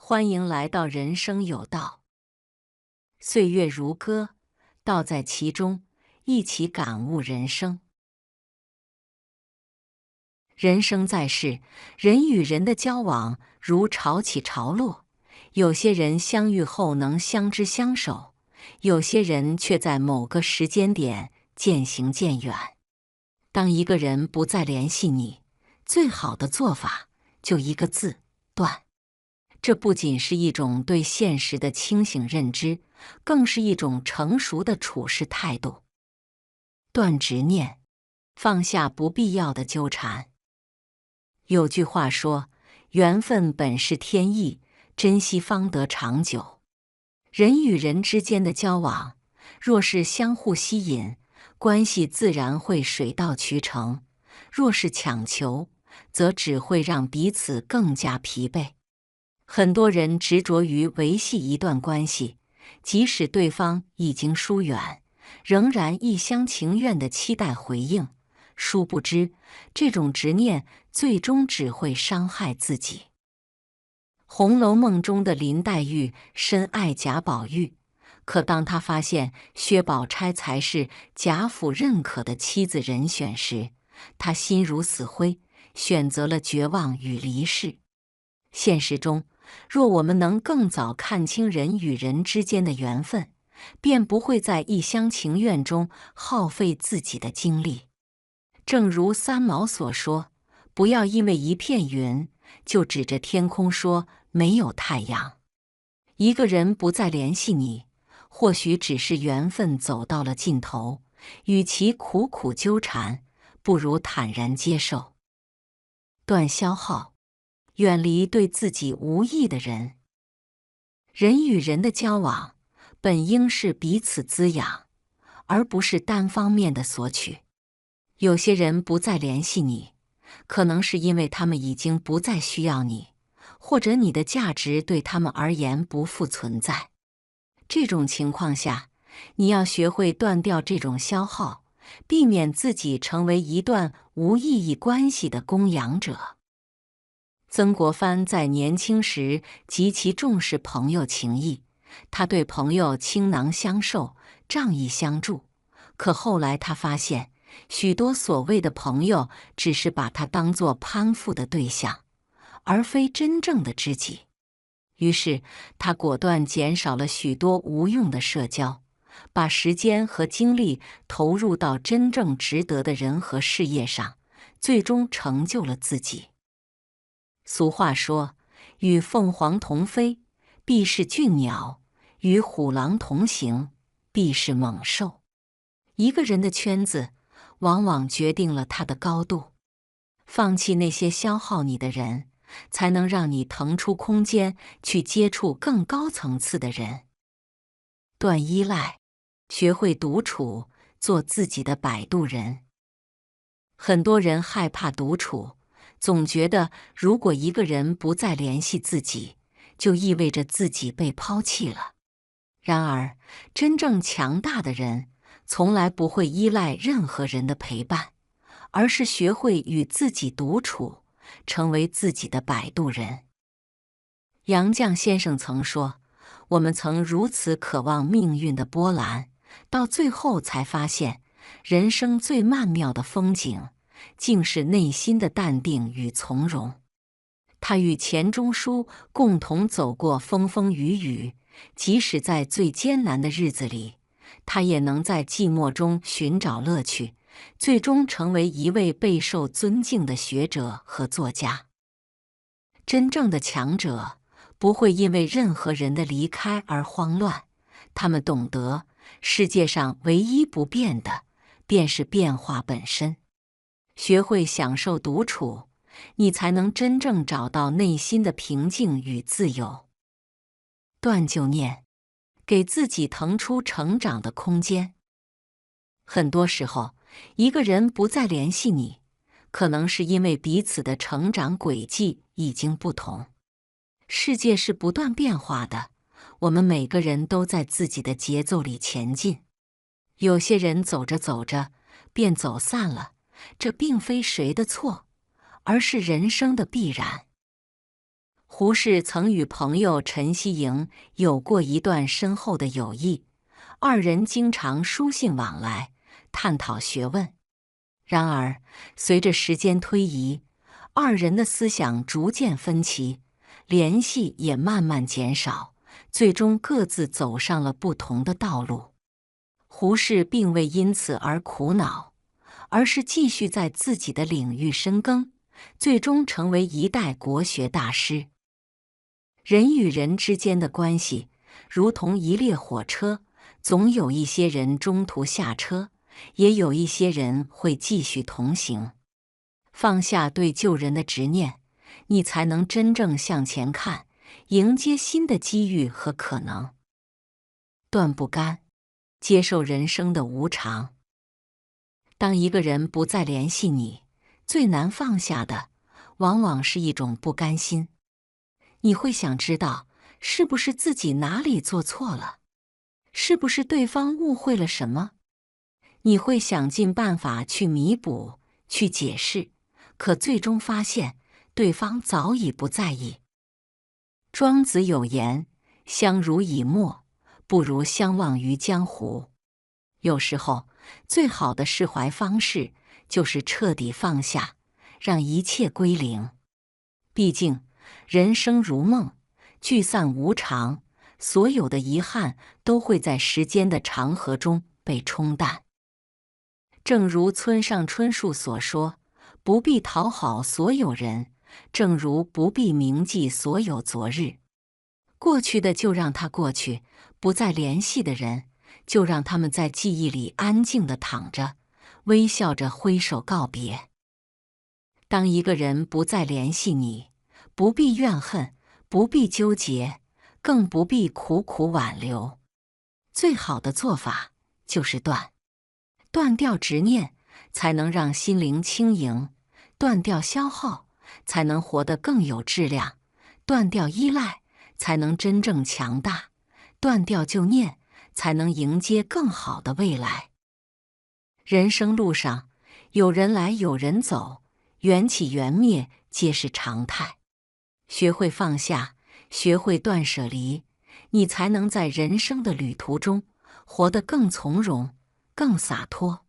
欢迎来到人生有道，岁月如歌，道在其中，一起感悟人生。人生在世，人与人的交往如潮起潮落，有些人相遇后能相知相守，有些人却在某个时间点渐行渐远。当一个人不再联系你，最好的做法就一个字：断。这不仅是一种对现实的清醒认知，更是一种成熟的处事态度。断执念，放下不必要的纠缠。有句话说，缘分本是天意，珍惜方得长久。人与人之间的交往，若是相互吸引，关系自然会水到渠成；若是强求，则只会让彼此更加疲惫。很多人执着于维系一段关系，即使对方已经疏远，仍然一厢情愿地期待回应。殊不知，这种执念最终只会伤害自己。《红楼梦》中的林黛玉深爱贾宝玉，可当她发现薛宝钗才是贾府认可的妻子人选时，她心如死灰，选择了绝望与离世。现实中，若我们能更早看清人与人之间的缘分，便不会在一厢情愿中耗费自己的精力。正如三毛所说，不要因为一片云，就指着天空说没有太阳。一个人不再联系你，或许只是缘分走到了尽头，与其苦苦纠缠，不如坦然接受。断消耗，远离对自己无益的人。人与人的交往，本应是彼此滋养，而不是单方面的索取。有些人不再联系你，可能是因为他们已经不再需要你，或者你的价值对他们而言不复存在。这种情况下，你要学会断掉这种消耗，避免自己成为一段无意义关系的供养者。曾国藩在年轻时极其重视朋友情谊，他对朋友倾囊相授，仗义相助。可后来他发现，许多所谓的朋友只是把他当作攀附的对象，而非真正的知己。于是他果断减少了许多无用的社交，把时间和精力投入到真正值得的人和事业上，最终成就了自己。俗话说，与凤凰同飞，必是俊鸟；与虎狼同行，必是猛兽。一个人的圈子，往往决定了他的高度。放弃那些消耗你的人，才能让你腾出空间去接触更高层次的人。断依赖，学会独处，做自己的摆渡人。很多人害怕独处，总觉得如果一个人不再联系自己，就意味着自己被抛弃了。然而，真正强大的人，从来不会依赖任何人的陪伴，而是学会与自己独处，成为自己的摆渡人。杨绛先生曾说，我们曾如此渴望命运的波澜，到最后才发现，人生最曼妙的风景，竟是内心的淡定与从容。他与钱钟书共同走过风风雨雨，即使在最艰难的日子里，他也能在寂寞中寻找乐趣，最终成为一位备受尊敬的学者和作家。真正的强者不会因为任何人的离开而慌乱，他们懂得世界上唯一不变的，便是变化本身。学会享受独处，你才能真正找到内心的平静与自由。断旧念，给自己腾出成长的空间。很多时候，一个人不再联系你，可能是因为彼此的成长轨迹已经不同。世界是不断变化的，我们每个人都在自己的节奏里前进。有些人走着走着便走散了，这并非谁的错，而是人生的必然。胡适曾与朋友陈希莹有过一段深厚的友谊，二人经常书信往来，探讨学问。然而，随着时间推移，二人的思想逐渐分歧，联系也慢慢减少，最终各自走上了不同的道路。胡适并未因此而苦恼，而是继续在自己的领域深耕，最终成为一代国学大师。人与人之间的关系，如同一列火车，总有一些人中途下车，也有一些人会继续同行。放下对旧人的执念，你才能真正向前看，迎接新的机遇和可能。断不干，接受人生的无常。当一个人不再联系你，最难放下的，往往是一种不甘心。你会想知道，是不是自己哪里做错了？是不是对方误会了什么？你会想尽办法去弥补，去解释，可最终发现，对方早已不在意。庄子有言：相濡以沫，不如相忘于江湖。有时候，最好的释怀方式，就是彻底放下，让一切归零。毕竟，人生如梦，聚散无常，所有的遗憾都会在时间的长河中被冲淡。正如村上春树所说，不必讨好所有人，正如不必铭记所有昨日。过去的就让它过去，不再联系的人，就让他们在记忆里安静地躺着，微笑着挥手告别。当一个人不再联系你，不必怨恨，不必纠结，更不必苦苦挽留。最好的做法就是断掉执念，才能让心灵轻盈；断掉消耗，才能活得更有质量；断掉依赖，才能真正强大；断掉旧念，才能迎接更好的未来。人生路上，有人来有人走，缘起缘灭皆是常态。学会放下，学会断舍离，你才能在人生的旅途中活得更从容、更洒脱。